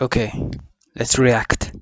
Okay, let's react.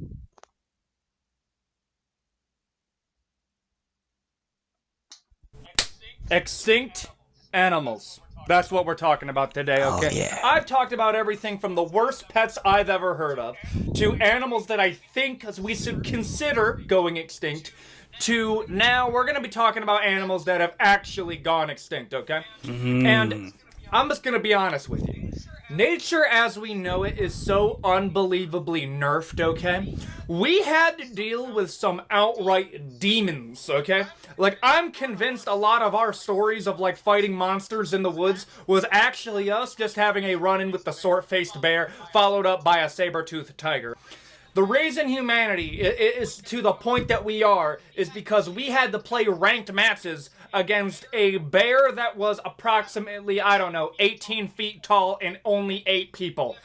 Extinct animals. That's what we're talking about today, Oh okay? yeah. I've talked about everything from the worst pets I've ever heard of to animals that I think we should consider going extinct to now we're going to be talking about animals that have actually gone extinct, okay? And Hmm. I'm just going to be honest with you. Nature as we know it is so unbelievably nerfed, okay? We had to deal with some outright demons, okay? Like, I'm convinced a lot of our stories of, like, fighting monsters in the woods was actually us just having a run in with the sword-faced bear, followed up by a saber-toothed tiger. The reason humanity is to the point that we are is because we had to play ranked matches against a bear that was approximately, I don't know, 18 feet tall and only 8 people.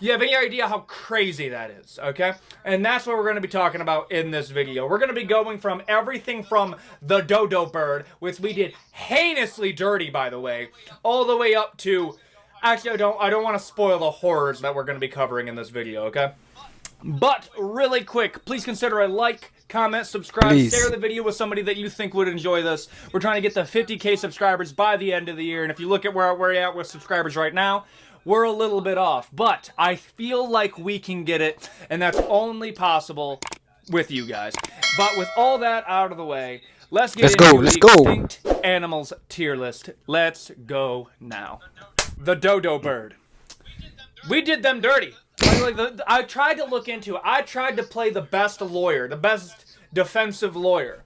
You have any idea how crazy that is, okay? And that's what we're going to be talking about in this video. We're going to be going from everything from the dodo bird, which we did heinously dirty, by the way, all the way up to... Actually, I don't want to spoil the horrors that we're going to be covering in this video, okay? But, really quick, please consider a like, comment, subscribe, share Please. the video with somebody that you think would enjoy this. We're trying to get to 50K subscribers by the end of the year, and if you look at where we're at with subscribers right now, we're a little bit off. But I feel like we can get it, and that's only possible with you guys. But with all that out of the way, let's get Let's go. into Let's the go. extinct animals tier list. Let's go now. The dodo bird. We did them dirty. I tried to look into it. I tried to play the best lawyer, the best defensive lawyer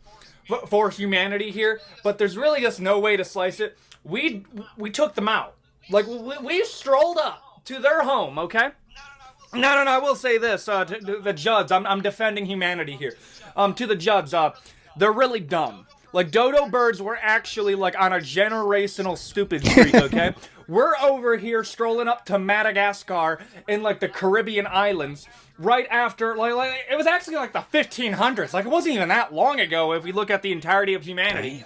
for humanity here, but there's really just no way to slice it. We took them out. Like, we strolled up to their home, okay? No, I will say this, to the Judds, I'm defending humanity here. To the Judds, they're really dumb. Like, dodo birds were actually, like, on a generational stupid streak, okay? We're over here strolling up to Madagascar in, like, the Caribbean islands right after, like it was actually, like, the 1500s. Like, it wasn't even that long ago if we look at the entirety of humanity.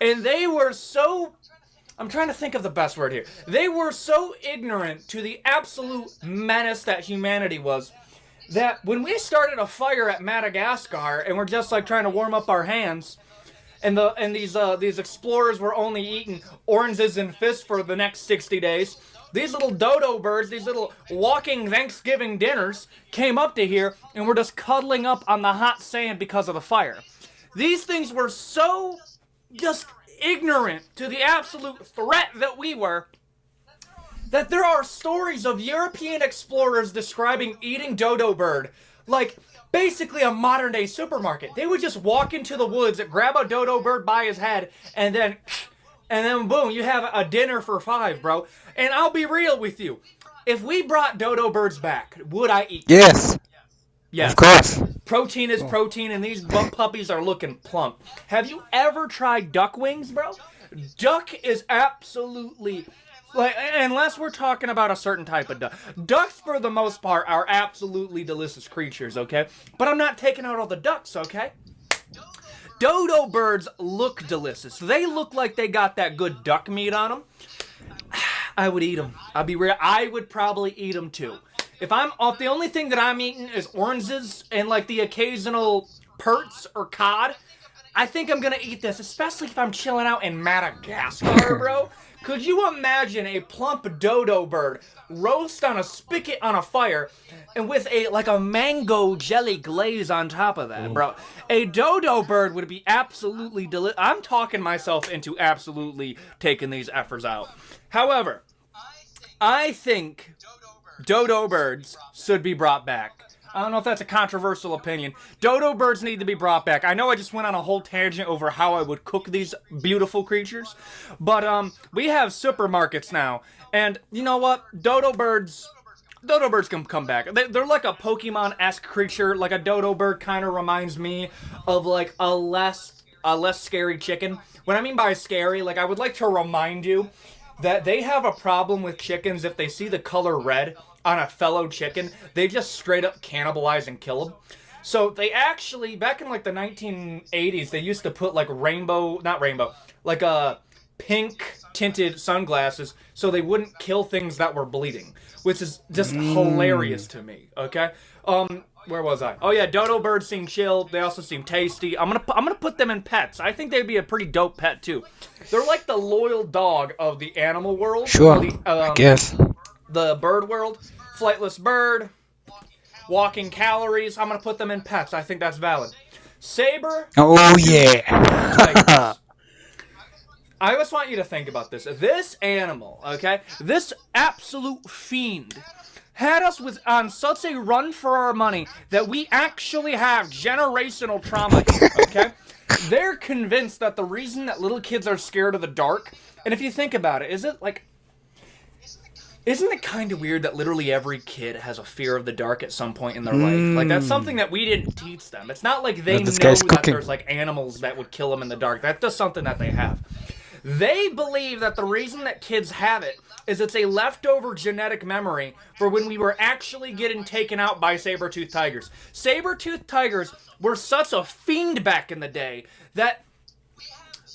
And they were so... I'm trying to think of the best word here. They were so ignorant to the absolute menace that humanity was that when we started a fire at Madagascar and we're just like trying to warm up our hands, and these explorers were only eating oranges and fish for the next 60 days. These little dodo birds, these little walking Thanksgiving dinners, came up to here and were just cuddling up on the hot sand because of the fire. These things were so just ignorant to the absolute threat that we were, that there are stories of European explorers describing eating dodo bird like basically a modern day supermarket. They would just walk into the woods, grab a dodo bird by his head, and then boom, you have a dinner for 5, bro. And I'll be real with you. If we brought dodo birds back, would I eat them? Yes. Of Yes. course. Protein is protein, and these puppies are looking plump. Have you ever tried duck wings, bro? Duck is absolutely... Like, unless we're talking about a certain type of duck. Ducks, for the most part, are absolutely delicious creatures, okay? But I'm not taking out all the ducks, okay? Dodo birds look delicious. They look like they got that good duck meat on them. I would eat them. I'll be real. I would probably eat them, too. If I'm off, the only thing that I'm eating is oranges and, like, the occasional perts or cod. I think I'm gonna eat this, especially if I'm chilling out in Madagascar, bro. Could you imagine a plump dodo bird roast on a spigot on a fire and with a mango jelly glaze on top of that, bro? A dodo bird would be absolutely delicious. I'm talking myself into absolutely taking these efforts out. However, I think dodo birds should be brought back. I don't know if that's a controversial opinion. Dodo birds need to be brought back. I know I just went on a whole tangent over how I would cook these beautiful creatures, but we have supermarkets now, and you know what? Dodo birds can come back. They're like a Pokemon-esque creature. Like a dodo bird kind of reminds me of like a less scary chicken. What I mean by scary, like I would like to remind you that they have a problem with chickens if they see the color red on a fellow chicken. They just straight up cannibalize and kill them. So they actually, back in like the 1980s, they used to put like like a pink tinted sunglasses so they wouldn't kill things that were bleeding, which is just hilarious to me. Okay, where was I? Oh yeah, dodo birds seem chill. They also seem tasty. I'm gonna put them in pets. I think they'd be a pretty dope pet too. They're like the loyal dog of the animal world. Sure, The, I guess. the bird world, flightless bird, walking calories. I'm gonna put them in pets. I think that's valid. Saber. Oh yeah. Tigers. I just want you to think about this. This animal, okay, this absolute fiend, had us on such a run for our money that we actually have generational trauma here, okay? They're convinced that the reason that little kids are scared of the dark, and if you think about it, isn't it kind of weird that literally every kid has a fear of the dark at some point in their life? Like, that's something that we didn't teach them. It's not like they know that there's, like, animals that would kill them in the dark. That's just something that they have. They believe that the reason that kids have it is it's a leftover genetic memory for when we were actually getting taken out by saber-toothed tigers. Saber-toothed tigers were such a fiend back in the day that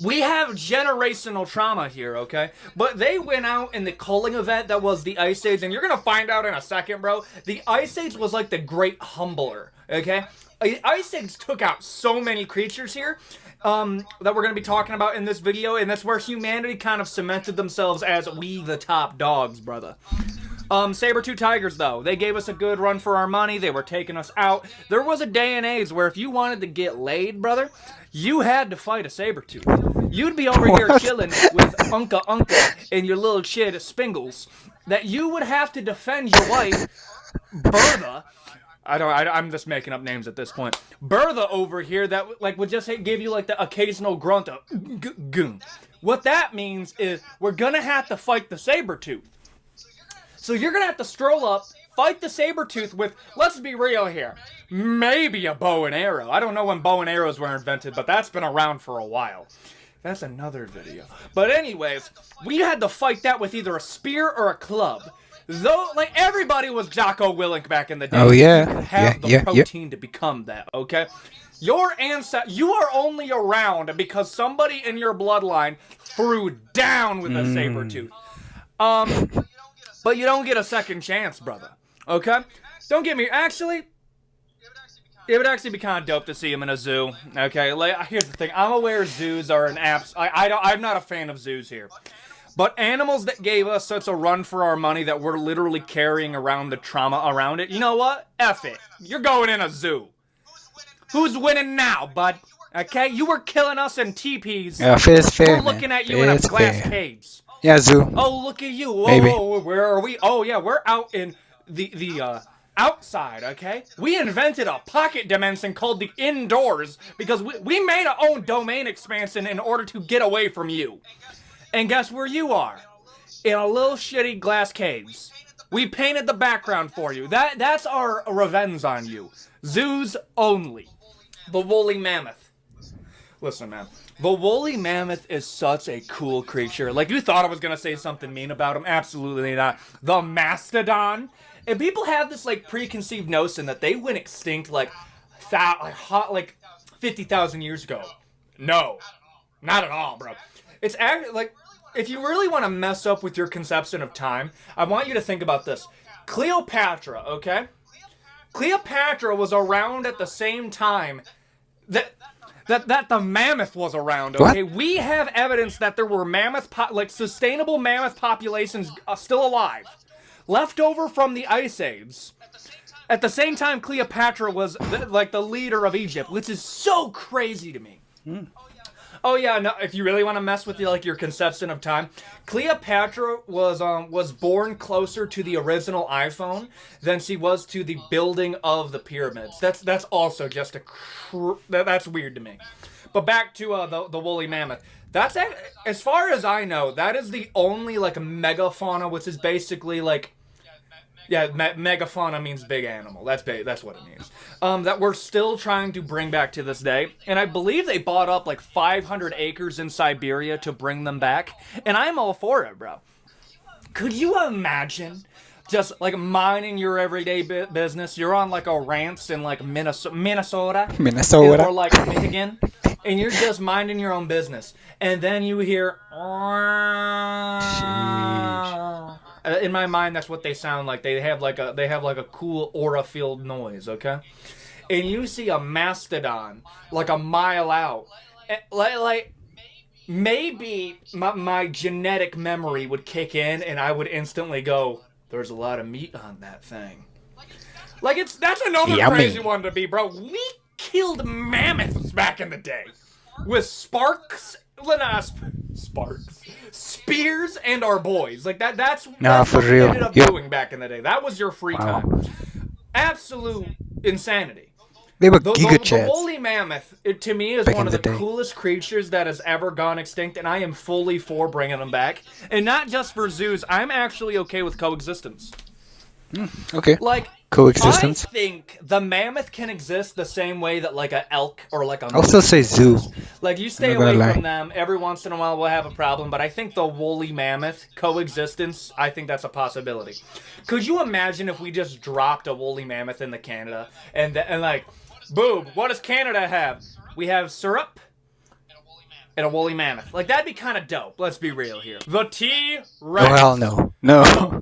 we have generational trauma here, okay? But they went out in the culling event that was the Ice Age, and you're gonna find out in a second, bro. The Ice Age was like the great humbler, okay? Ice Age took out so many creatures here that we're going to be talking about in this video, and that's where humanity kind of cemented themselves as we the top dogs, brother. Saber-tooth tigers, though, they gave us a good run for our money. They were taking us out. There was a day and age where if you wanted to get laid, brother, you had to fight a saber-tooth. You'd be over here chilling with Unca and your little shit Spingles, that you would have to defend your wife, Bertha. I'm just making up names at this point. Bertha over here that like would just give you like the occasional grunt of goon. What that means is we're gonna have to fight the saber-tooth. So you're gonna have to stroll up, fight the saber-tooth with, let's be real here, maybe a bow and arrow. I don't know when bow and arrows were invented, but that's been around for a while. That's another video. But anyways, we had to fight that with either a spear or a club. Though, like, everybody was Jocko Willink back in the day. Oh, yeah. You could have the protein to become that, okay? Your ancestor, you are only around because somebody in your bloodline threw down with a saber-tooth. But you don't get a second chance, brother. Okay? Don't get me, actually, it would actually be kind of dope to see him in a zoo. Okay? Like, here's the thing. I'm aware zoos are an I'm not a fan of zoos here. But animals that gave us such a run for our money that we're literally carrying around the trauma around it, you know what? F it. You're going in a zoo. Who's winning now, bud? Okay? You were killing us in teepees. Yeah, fair's fair. We're looking at you in a glass cage. Yeah, zoo. Oh, look at you. Maybe. Whoa, where are we? Oh, yeah, we're out in the outside, okay? We invented a pocket dimension called the indoors because we made our own domain expansion in order to get away from you. And guess where you are? In a little shitty glass caves. We painted the background for you. That's our revenge on you. Zoos only. The woolly mammoth. Listen, man. The woolly mammoth is such a cool creature. Like, you thought I was going to say something mean about him. Absolutely not. The mastodon. And people have this, like, preconceived notion that they went extinct, like 50,000 years ago. No. Not at all, bro. It's actually, like, if you really want to mess up with your conception of time, I want you to think about this. Cleopatra, okay? Cleopatra was around at the same time that the mammoth was around, okay? What? We have evidence that there were sustainable mammoth populations still alive, left over from the Ice Age. At the same time, Cleopatra was the leader of Egypt, which is so crazy to me. Oh yeah, no. If you really want to mess with your conception of time, Cleopatra was born closer to the original iPhone than she was to the building of the pyramids. That's also just that's weird to me. But back to the woolly mammoth. That's as far as I know, that is the only megafauna, which is basically megafauna means big animal. That's what it means. That we're still trying to bring back to this day. And I believe they bought up 500 acres in Siberia to bring them back. And I'm all for it, bro. Could you imagine just like minding your everyday business. You're on like a ranch in like Minnesota, Minnesota. or like Michigan, and you're just minding your own business, and then you hear. In my mind, that's what they sound like. They have like a cool aura-filled noise. Okay, and you see a mastodon like a mile out, like. Maybe my genetic memory would kick in and I would instantly go, there's a lot of meat on that thing. Like, that's another Yummy. crazy one to be, bro. We killed mammoths back in the day. With spears and our boys. Like, that's For what we real. ended up Yep. doing back in the day. That was your free Wow. time. Absolute insanity. They were The gigachads. woolly mammoth, to me, is Back one in of the the day. coolest creatures that has ever gone extinct, and I am fully for bringing them back. And not just for zoos, I'm actually okay with coexistence. Okay. Like, Coexistence. I think the mammoth can exist the same way that, like, an elk or, like, a I'll still say zoo. like, you stay I'm not away gonna from lie. them. Every once in a while we'll have a problem, but I think the woolly mammoth coexistence, I think that's a possibility. Could you imagine if we just dropped a woolly mammoth into Canada and like, boom, what does Canada have? We have syrup and a woolly mammoth. Like, that'd be kind of dope. Let's be real here. The T-Rex. Oh hell no. No.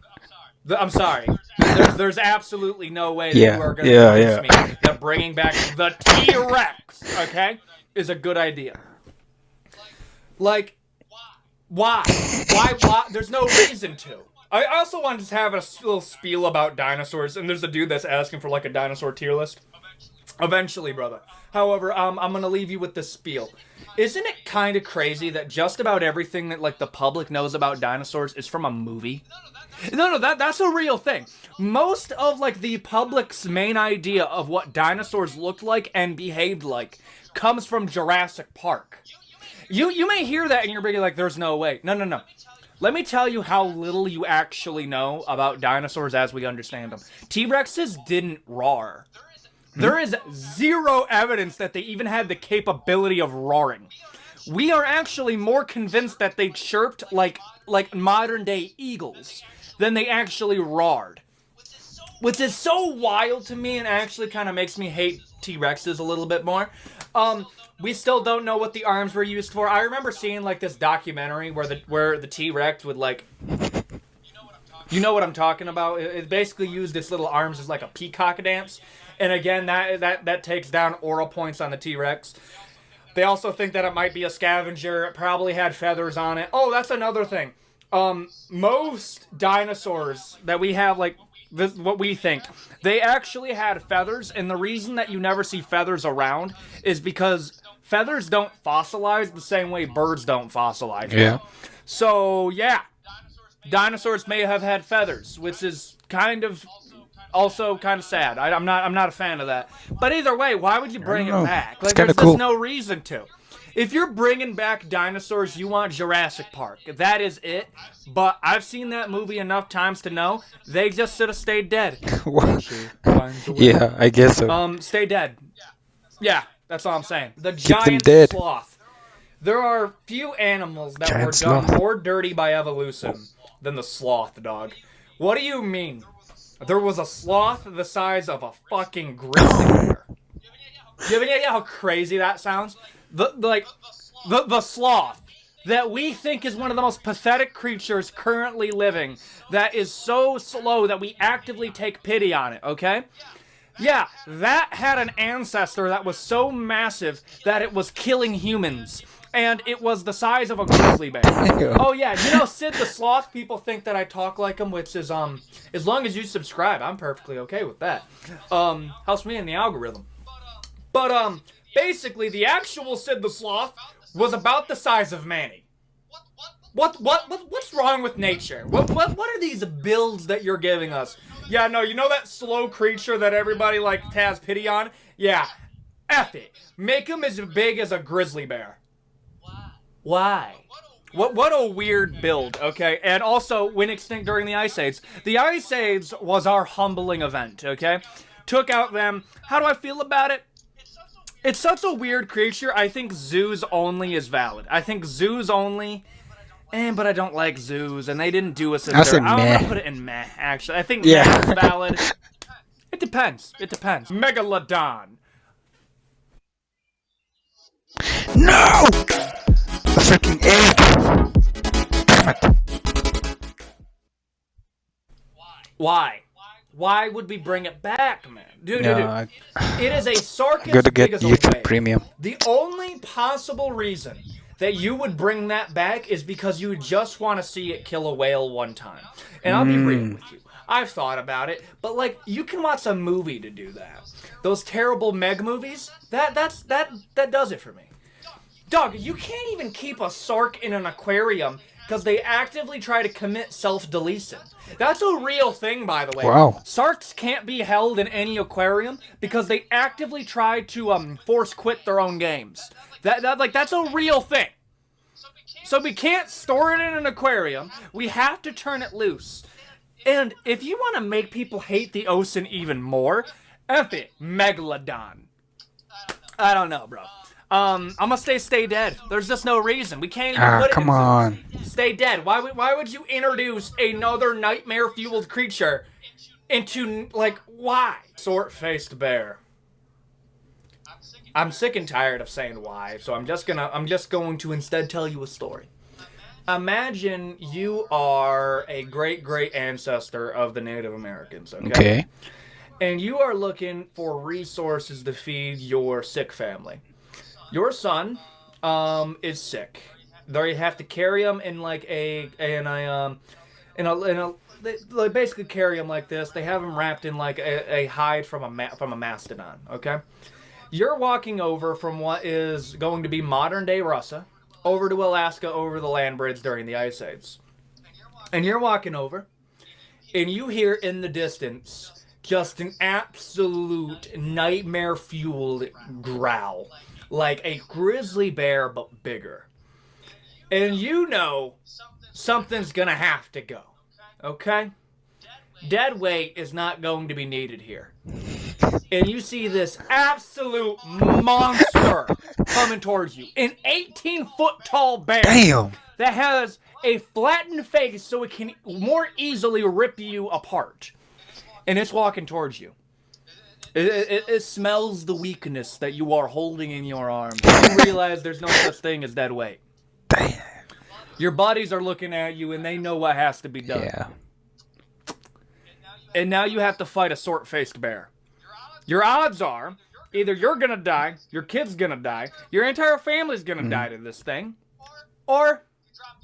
I'm sorry. There's absolutely no way that Yeah, you are going to yeah, convince me that bringing back the T-Rex, okay, is a good idea. Like, why? Why? There's no reason to. I also wanted to have a little spiel about dinosaurs, and there's a dude that's asking for, like, a dinosaur tier list. Eventually, brother. However, I'm going to leave you with this spiel. Isn't it kind of crazy that just about everything that, like, the public knows about dinosaurs is from a movie? No, that's a real thing. Most of, like, the public's main idea of what dinosaurs looked like and behaved like comes from Jurassic Park. You may hear that and you're being like, there's no way. No. Let me tell you how little you actually know about dinosaurs as we understand them. T-Rexes didn't roar. There is zero evidence that they even had the capability of roaring. We are actually more convinced that they chirped like modern-day eagles than they actually roared. Which is so wild to me and actually kind of makes me hate T-Rexes a little bit more. We still don't know what the arms were used for. I remember seeing like this documentary where the T-Rex would like... You know what I'm talking about? It basically used its little arms as like a peacock dance. And again, that takes down aura points on the T-Rex. They also think that it might be a scavenger. It probably had feathers on it. Oh, that's another thing. Most dinosaurs that we have, like, this, what we think, they actually had feathers. And the reason that you never see feathers around is because feathers don't fossilize the same way birds don't fossilize. Yeah. So, yeah. Dinosaurs may have had feathers, which is also kind of sad. I'm not a fan of that. But either way, why would you bring it back? Like, kinda there's cool. no reason to. If you're bringing back dinosaurs, you want Jurassic Park. That is it. But I've seen that movie enough times to know they just should have stayed dead. Yeah, I guess so. Stay dead. Yeah, that's all I'm saying. The Keep them giant dead. sloth. There are few animals that Giant were sloth. done more dirty by evolution than the sloth, dog. What do you mean? There was a sloth the size of a fucking grizzly bear. You have any idea how crazy that sounds? The sloth that we think is one of the most pathetic creatures currently living, that is so slow that we actively take pity on it, okay? Yeah, that had an ancestor that was so massive that it was killing humans. And it was the size of a grizzly bear. Oh yeah, you know Sid the Sloth, people think that I talk like him, which is, as long as you subscribe, I'm perfectly okay with that. Helps me in the algorithm. But, basically, the actual Sid the Sloth was about the size of Manny. What's wrong with nature? What are these builds that you're giving us? Yeah, no, you know that slow creature that everybody, like, has pity on? Yeah, F it. Make him as big as a grizzly bear. Why? What a weird build, okay? And also, went extinct during the Ice Age. The Ice Age was our humbling event, okay? Took out them. How do I feel about it? It's such a weird creature. I think zoos only is valid. I think zoos only But I don't like zoos, and they didn't do us as I'll say I'm meh. gonna put it in meh. Actually, I think Yeah. meh is valid. It depends. It depends. Megalodon. No! A freaking egg! Damn it. Why? Why would we bring it back, man? Dude. No, It is a sark gotta as big get as a YouTube whale. Premium. The only possible reason that you would bring that back is because you just want to see it kill a whale one time. And I'll be real with you. I've thought about it, but like you can watch a movie to do that. Those terrible Meg movies, that does it for me. Dog, you can't even keep a sark in an aquarium because they actively try to commit self-deletion. That's a real thing, by the way. Wow. Sarks can't be held in any aquarium because they actively try to force quit their own games. That's a real thing. So we can't store it in an aquarium. We have to turn it loose. And if you want to make people hate the ocean even more, F it, Megalodon. I don't know, bro. I'm gonna stay dead. There's just no reason. We can't even put it Come in zoos. on. Stay dead. Why would you introduce another nightmare-fueled creature into, like, why? Sword-faced bear. I'm sick and tired of saying why, so I'm just going to instead tell you a story. Imagine you are a great ancestor of the Native Americans, Okay. and you are looking for resources to feed your sick family. Your son is sick. They have to carry him in like they basically carry him like this. They have him wrapped in like a hide from a mastodon. Okay, you're walking over from what is going to be modern day Russia over to Alaska over the land bridge during the Ice Age, and you're walking over, and you hear in the distance just an absolute nightmare-fueled growl. Like a grizzly bear, but bigger. And you know something's gonna have to go. Okay? Dead weight is not going to be needed here. And you see this absolute monster coming towards you. An 18-foot tall bear. Damn. That has a flattened face so it can more easily rip you apart. And it's walking towards you. It smells the weakness that you are holding in your arms. You realize there's no such thing as dead weight. Damn. Your buddies are looking at you and they know what has to be done. Yeah. And now you have to fight a sword-faced bear. Your odds are either you're gonna die, your kid's gonna die, your entire family's gonna die to this thing, or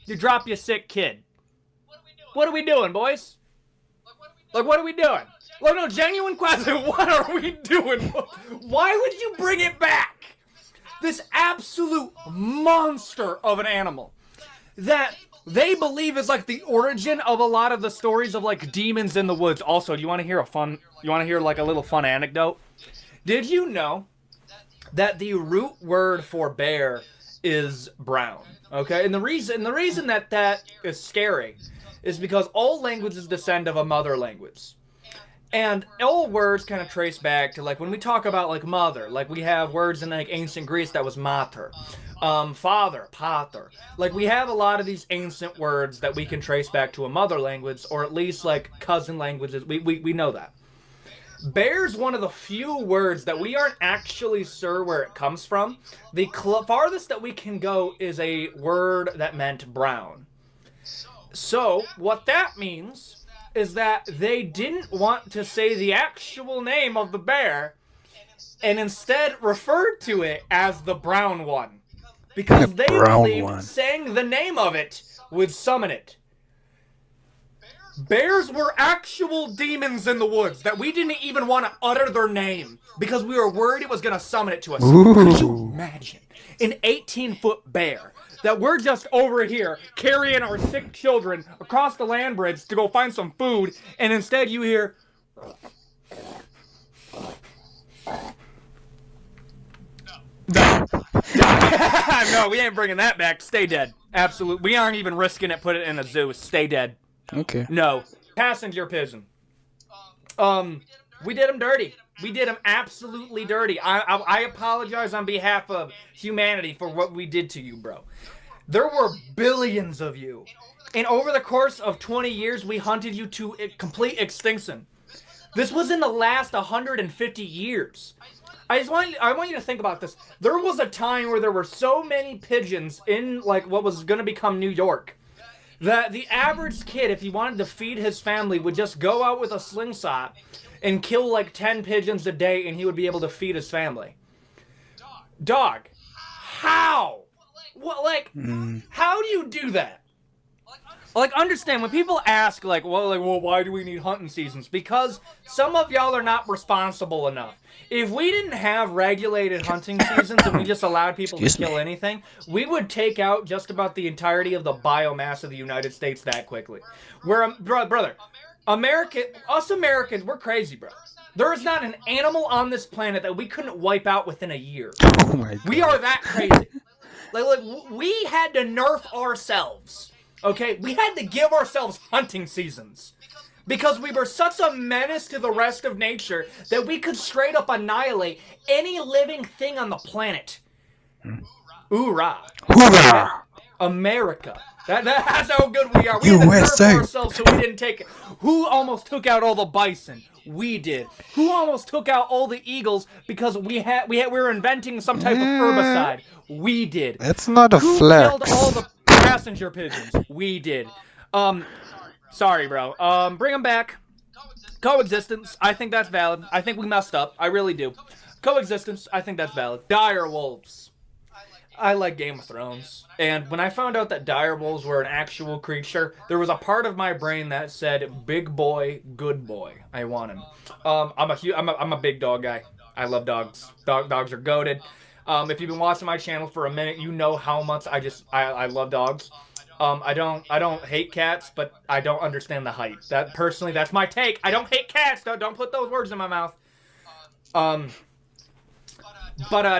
you drop your sick kid. What are we doing, boys? Like, what are we doing? Like, no, genuine question. What are we doing? Why would you bring it back? This absolute monster of an animal that they believe is like the origin of a lot of the stories of like demons in the woods. Also, do you want to hear like a little fun anecdote? Did you know that the root word for bear is brown? Okay, and the reason that is scary is because all languages descend of a mother language. And all words kind of trace back to, like, when we talk about, like, mother, like, we have words in, like, ancient Greece that was mater. Father, pater. Like, we have a lot of these ancient words that we can trace back to a mother language, or at least, like, cousin languages. We know that. Bear's one of the few words that we aren't actually sure where it comes from. The farthest that we can go is a word that meant brown. So, what that means is that they didn't want to say the actual name of the bear and instead referred to it as the brown one. Because they believed saying the name of it would summon it. Bears were actual demons in the woods that we didn't even want to utter their name because we were worried it was going to summon it to us. Ooh. Could you imagine an 18-foot bear that we're just over here carrying our sick children across the land bridge to go find some food, and instead you hear... No, we ain't bringing that back. Stay dead. Absolutely. We aren't even risking it. Put it in a zoo. Stay dead. Okay. No. Passenger pigeon. We did him dirty. We did him absolutely dirty. I apologize on behalf of humanity for what we did to you, bro. There were billions of you. And over the course of 20 years, we hunted you to complete extinction. This was in the last 150 years. I want you to think about this. There was a time where there were so many pigeons in like what was going to become New York that the average kid, if he wanted to feed his family, would just go out with a slingshot and kill like 10 pigeons a day, and he would be able to feed his family. Dog, how? What, like, how do you do that? Like, understand, when people ask, well, why do we need hunting seasons? Because some of y'all are not responsible enough. If we didn't have regulated hunting seasons and we just allowed people to kill anything, we would take out just about the entirety of the biomass of the United States that quickly. Brother, us Americans, we're crazy, bro. There is not an animal on this planet that we couldn't wipe out within a year. Oh my God. We are that crazy. Like, we had to nerf ourselves. Okay, we had to give ourselves hunting seasons because we were such a menace to the rest of nature that we could straight up annihilate any living thing on the planet. Hoorah. Hoorah! America. That's how good we are. We USA. had to nerf ourselves so we didn't take it. Who almost took out all the bison? We did. Who almost took out all the eagles because we were inventing some type of herbicide? We did. That's not a Who flex. killed all the passenger pigeons? We did. Sorry, bro. Bring them back. Coexistence. I think that's valid. I think we messed up. I really do. Coexistence. I think that's valid. Dire wolves. I like Game of Thrones. And when I found out that dire wolves were an actual creature, there was a part of my brain that said, big boy, good boy. I want him. I'm a big dog guy. I love dogs. Dogs are goated. If you've been watching my channel for a minute, you know how much I love dogs. I don't hate cats, but I don't understand the hype. That's my take. I don't hate cats. Don't put those words in my mouth. But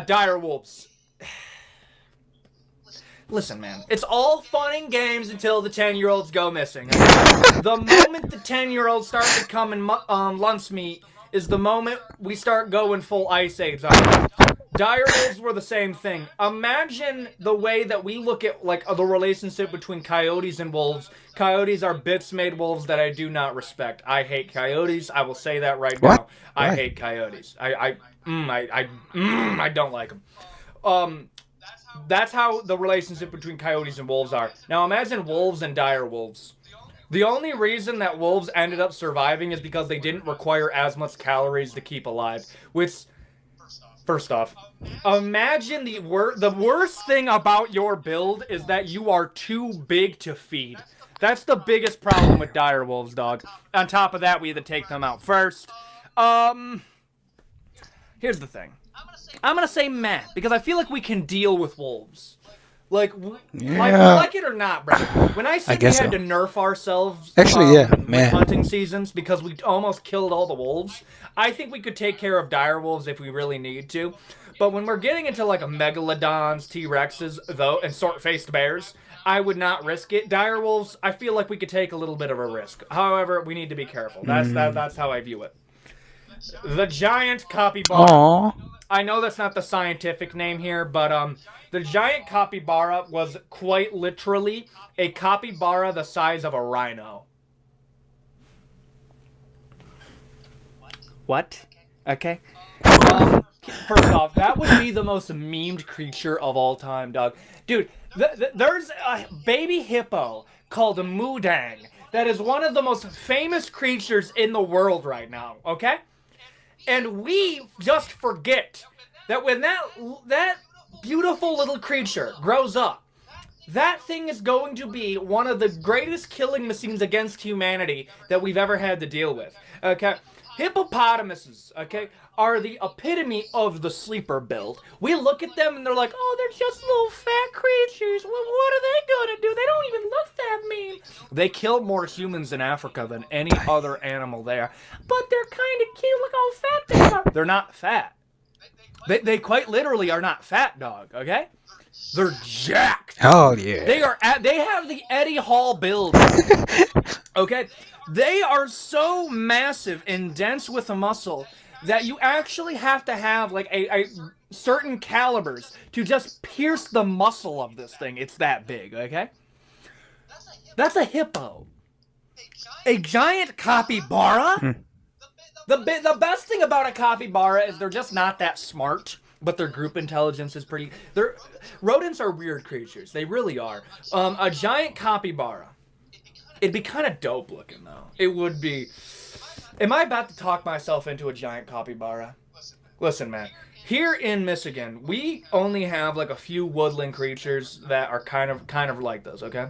dire wolves. Listen, man, it's all fun and games until the 10-year-olds go missing. The moment the 10-year-olds start becoming lunch meat is the moment we start going full Ice Age on them. Dire wolves were the same thing. Imagine the way that we look at the relationship between coyotes and wolves. Coyotes are bits-made wolves that I do not respect. I hate coyotes. I will say that right now. I hate coyotes. I don't like them. That's how the relationship between coyotes and wolves are. Now imagine wolves and dire wolves. The only reason that wolves ended up surviving is because they didn't require as much calories to keep alive. Which, first off, imagine the worst thing about your build is that you are too big to feed. That's the biggest problem with dire wolves, dog. On top of that, we had to take them out first. Here's the thing. I'm gonna say meh, because I feel like we can deal with wolves. Like it or not, bro. When I said we had to nerf ourselves with hunting seasons because we almost killed all the wolves, I think we could take care of dire wolves if we really need to. But when we're getting into like a megalodons, T-Rexes, though, and short-faced bears, I would not risk it. Dire wolves, I feel like we could take a little bit of a risk. However, we need to be careful. That's how I view it. The giant capybara. Aww. I know that's not the scientific name here, but the giant capybara was quite literally a capybara the size of a rhino. What? Okay. First off, that would be the most memed creature of all time, dog. Dude, there's a baby hippo called a Mudang that is one of the most famous creatures in the world right now, okay? And we just forget that when that beautiful little creature grows up, that thing is going to be one of the greatest killing machines against humanity that we've ever had to deal with. Okay? Hippopotamuses, okay, are the epitome of the sleeper build. We look at them and they're like, oh, they're just little fat creatures. Well, what are they gonna do? They don't even look that mean. They kill more humans in Africa than any other animal there. But they're kind of cute. Look how fat they are. They're not fat. They quite literally are not fat, dog. Okay, they're jacked. Oh yeah. They have the Eddie Hall build. Okay, they are so massive and dense with the muscle that you actually have to have like a certain calibers to just pierce the muscle of this thing. It's that big. Okay, that's a hippo. A giant capybara. The best thing about a capybara is they're just not that smart, but their group intelligence is pretty. Rodents are weird creatures. They really are. A giant capybara. It'd be kind of dope looking though. It would be. Am I about to talk myself into a giant capybara? Listen, man. Here in Michigan, we only have like a few woodland creatures that are kind of like this. Okay,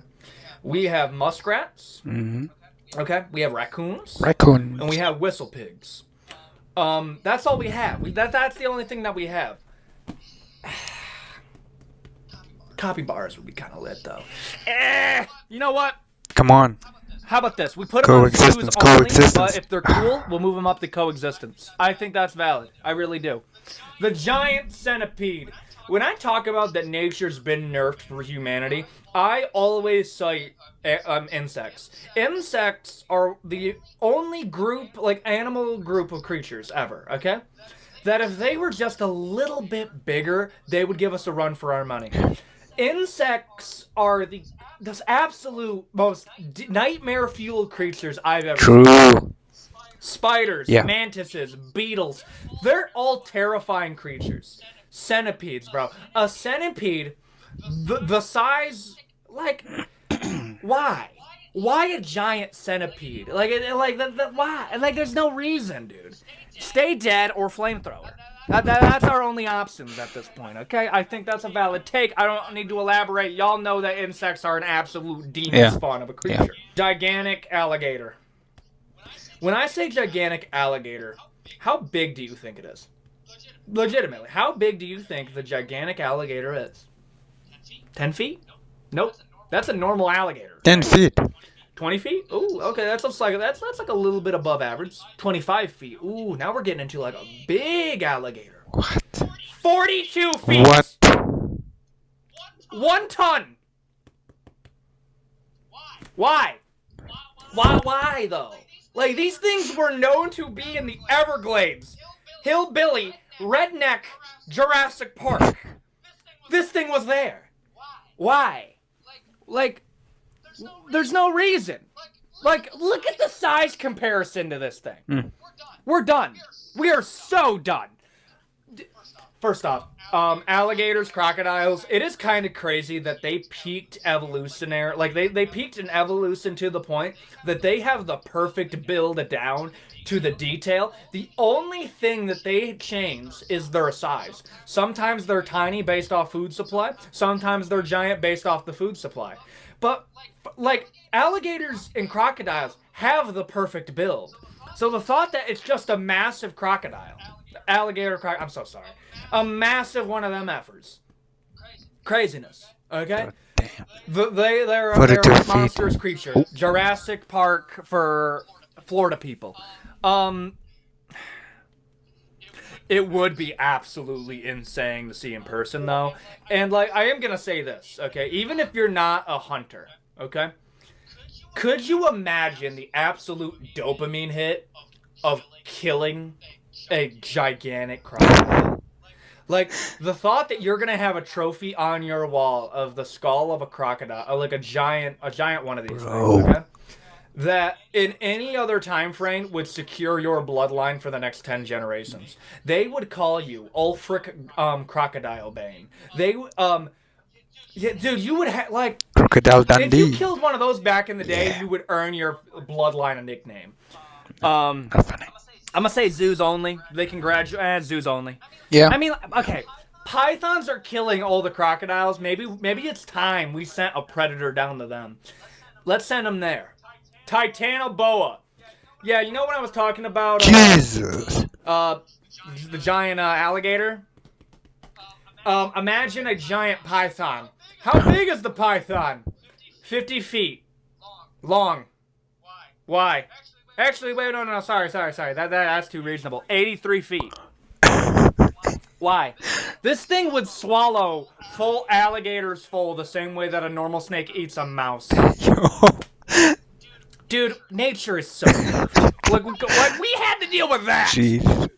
we have muskrats. Mm-hmm. Okay, we have raccoons. Raccoon. And we have whistle pigs. That's all we have. That's the only thing that we have. Capybaras would be kind of lit, though. You know what? Come on. How about this? We put them on zoos only, Coexistence. but if they're cool, we'll move them up to coexistence. I think that's valid. I really do. The giant centipede. When I talk about that nature's been nerfed for humanity, I always cite insects. Insects are the only group, like animal group of creatures ever, okay? That if they were just a little bit bigger, they would give us a run for our money. Insects are the absolute most nightmare-fueled creatures I've ever seen. True. Spiders, Yeah. mantises, beetles, they're all terrifying creatures. Centipedes, bro. A centipede, the size, like, why? Why a giant centipede? Why? Like, there's no reason, dude. Stay dead or flamethrower. That's our only options at this point, okay? I think that's a valid take. I don't need to elaborate. Y'all know that insects are an absolute demon spawn of a creature. Yeah. Gigantic alligator. When I say gigantic alligator, how big do you think it is? Legitimately, how big do you think the gigantic alligator is? 10 feet? Nope. That's a normal alligator. 10 feet. 20 feet? Ooh, okay, that's like a little bit above average. 25 feet. Ooh, now we're getting into like a big alligator. What? 42 feet. What? 1 ton. Why? Why though? Like, these things were known to be in the Everglades. Hillbilly, redneck, Jurassic Park. This thing was there. Why? Like, there's no reason. Like, look at the size comparison to this thing. We're done. We are so done. First off, alligators, crocodiles, it is kind of crazy that they peaked evolutionary. Like, they peaked in evolution to the point that they have the perfect build down to the detail. The only thing that they change is their size. Sometimes they're tiny based off food supply. Sometimes they're giant based off the food supply. But, like, alligators and crocodiles have the perfect build. So the thought that it's just a massive crocodile, I'm so sorry. A massive one of them efforts. Craziness. Okay? Damn. They're a monstrous creature. Oh. Jurassic Park for Florida people. It would be absolutely insane to see in person, though. And, like, I am going to say this, okay? Even if you're not a hunter, okay? Could you imagine the absolute dopamine hit of killing a gigantic crocodile? Like, the thought that you're going to have a trophy on your wall of the skull of a crocodile, like a giant one of these things, okay? That in any other time frame would secure your bloodline for the next 10 generations. They would call you Ulfric Crocodile Bane. Yeah, dude, you would have, like... Crocodile Dundee. If you killed one of those back in the day, you would earn your bloodline a nickname. I'm gonna say zoos only. They can graduate... zoos only. Yeah. I mean, okay. Pythons are killing all the crocodiles. Maybe it's time we sent a predator down to them. Let's send them there. Titanoboa. Yeah, you know what I was talking about? Jesus. The giant alligator? Imagine a giant python. How big is the python? 50 feet. Long. Why? Actually, wait, no, sorry. That's too reasonable. 83 feet. Why? This thing would swallow full alligators full the same way that a normal snake eats a mouse. Yo. Dude, nature is so perfect. Like, we had to deal with that. Jeez.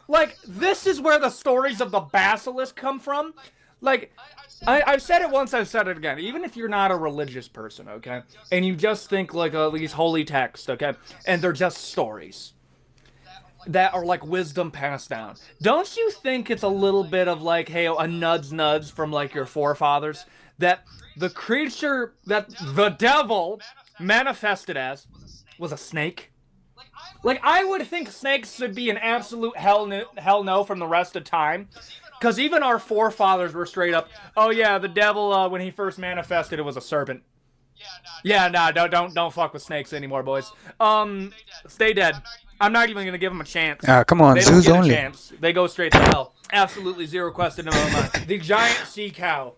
Like, this is where the stories of the basilisk come from. Like, I've said it once, I've said it again. Even if you're not a religious person, okay? And you just think, like, these holy texts, okay? And they're just stories that are, like, wisdom passed down. Don't you think it's a little bit of, like, hey, a nudge from, like, your forefathers? That the creature that the devil manifested as was a snake? Like, I would think snakes should be an absolute hell no from the rest of time. Because even our forefathers were straight up, oh yeah, the devil, when he first manifested, it was a serpent. Yeah, nah, don't fuck with snakes anymore, boys. Stay dead. I'm not even gonna give them a chance. Come on, They don't zoos get only. a chance. They go straight to hell. Absolutely zero question in my mind. The giant sea cow.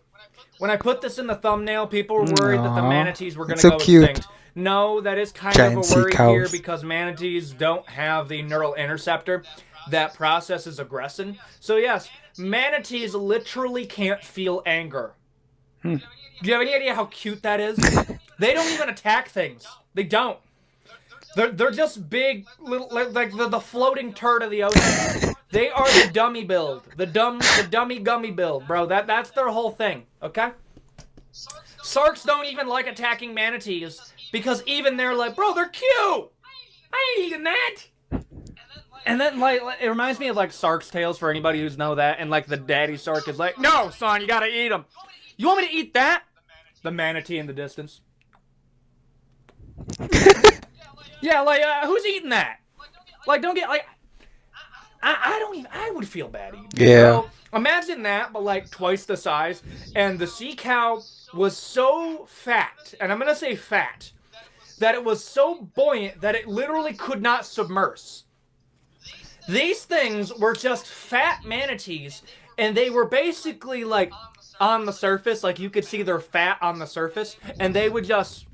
When I put this in the thumbnail, people were worried that the Aw, manatees were going it's to so go cute. extinct. No, that is kind Giant of a sea worry here cows. because manatees don't have the neural interceptor that processes aggression. So yes, manatees literally can't feel anger. Do you have any idea how cute that is? They don't even attack things. They don't. They're just big little like the floating turd of the ocean. They are the dummy build, the dummy gummy build, bro. That's their whole thing. Okay. Sharks don't even like attacking manatees because even they're like, bro, they're cute. I ain't eating that. And then like it reminds me of like Shark's Tales for anybody who's know that. And like the daddy shark is like, no, son, you gotta eat them. You want me to eat that? The manatee in the distance. Yeah, like, who's eating that? Like, don't get, like, I don't even, I would feel bad eating it, Yeah. bro. Imagine that, but, like, twice the size, and the sea cow was so fat, and I'm gonna say fat, that it was so buoyant that it literally could not submerge. These things were just fat manatees, and they were basically, like, on the surface, like, you could see their fat on the surface, and they would just,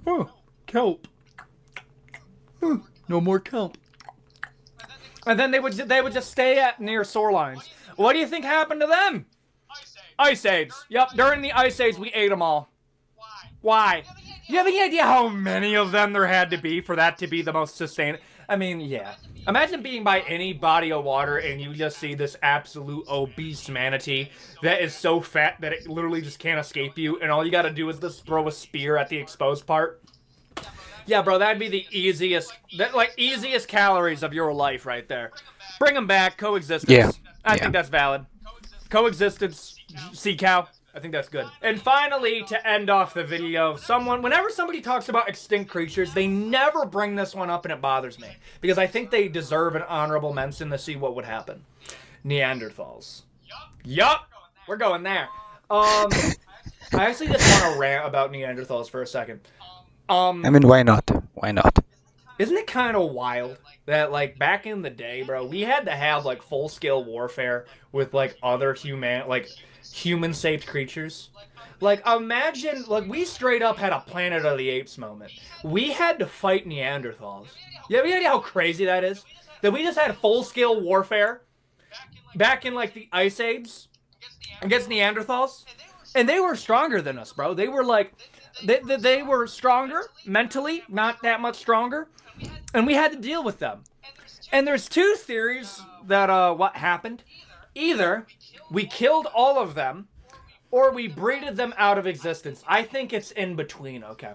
oh, kelp. No more kelp. And then they would just stay at near shorelines. What do you think happened to them? Ice age. Yep, during the ice age we ate them all. Why? Do you have any idea how many of them there had to be for that to be the most sustainable? I mean, yeah. Imagine being by any body of water and you just see this absolute obese manatee that is so fat that it literally just can't escape you, and all you gotta do is just throw a spear at the exposed part. Yeah, bro, that'd be the easiest calories of your life right there. Bring them back, coexistence. Yeah. I think that's valid. Coexistence, sea cow. I think that's good. And finally, to end off the video, whenever somebody talks about extinct creatures, they never bring this one up, and it bothers me. Because I think they deserve an honorable mention to see what would happen. Neanderthals. Yup! We're going there. I actually just want to rant about Neanderthals for a second. I mean, why not? Why not? Isn't it kind of wild that, like, back in the day, bro, we had to have, like, full-scale warfare with, like, other human-shaped creatures? Like, imagine, like, we straight up had a Planet of the Apes moment. We had to fight Neanderthals. You have any idea how crazy that is? That we just had full-scale warfare back in, like, the Ice Age against Neanderthals? And they were stronger than us, bro. They were, like... They were stronger, mentally, not that much stronger, and we had to deal with them. And there's two theories that what happened. Either we killed all of them, or we breeded them out of existence. I think it's in between, okay?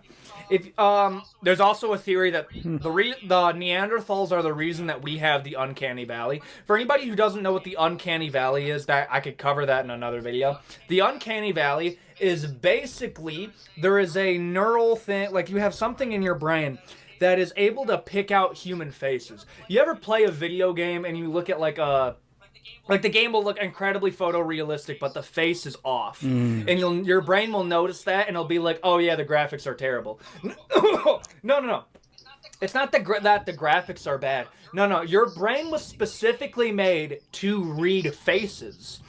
There's also a theory that the Neanderthals are the reason that we have the Uncanny Valley. For anybody who doesn't know what the Uncanny Valley is, that I could cover that in another video. The Uncanny Valley is basically, there is a neural thing, like you have something in your brain that is able to pick out human faces. You ever play a video game and you look at like the game will look incredibly photorealistic, but the face is off. And your brain will notice that, and it'll be like, oh yeah, the graphics are terrible. No. It's not that the graphics are bad. No. Your brain was specifically made to read faces.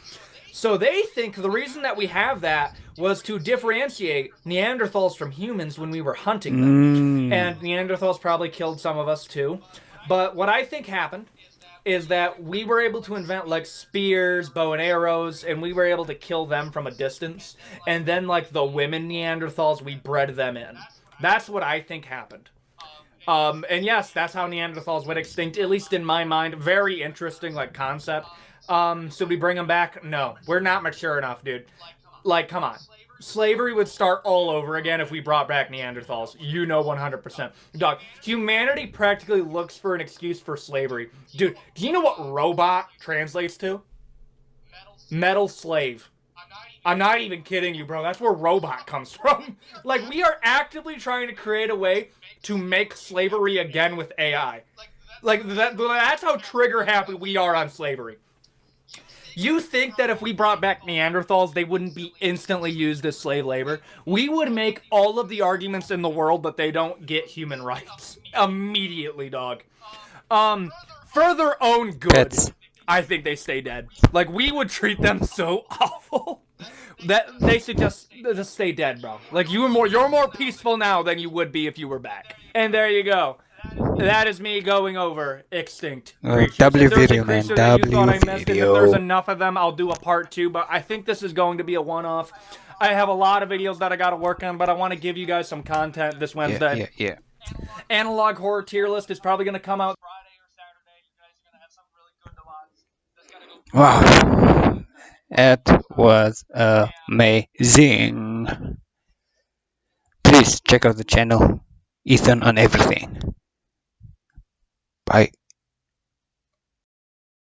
So they think the reason that we have that was to differentiate Neanderthals from humans when we were hunting them. And Neanderthals probably killed some of us too. But what I think happened is that we were able to invent like spears, bow and arrows, and we were able to kill them from a distance. And then like the women Neanderthals, we bred them in. That's what I think happened. And yes, that's how Neanderthals went extinct, at least in my mind. Very interesting, like, concept. Should we bring them back? No. We're not mature enough, dude. Like, come on. Slavery would start all over again if we brought back Neanderthals. You know 100%. Dog, humanity practically looks for an excuse for slavery. Dude, do you know what robot translates to? Metal slave. I'm not even kidding you, bro. That's where robot comes from. Like, we are actively trying to create a way to make slavery again with AI. Like, that's how trigger happy we are on slavery. You think that if we brought back Neanderthals, they wouldn't be instantly used as slave labor? We would make all of the arguments in the world that they don't get human rights. Immediately, dog. For their own good, Pets. I think they stay dead. Like, we would treat them so awful that they should just stay dead, bro. Like, you're more peaceful now than you would be if you were back. And there you go. That is me going over extinct creatures. W If there's a video, man. creature that you thought I W missed, and if there's video. enough of them, I'll do a part 2. But I think this is going to be a one-off. I have a lot of videos that I got to work on, but I want to give you guys some content this Wednesday. Yeah. Analog horror tier list is probably going to come out Friday or Saturday. You guys are going to have something really good to watch. That's gotta go. Wow. It was amazing. Please check out the channel. Ethan on everything. Bye.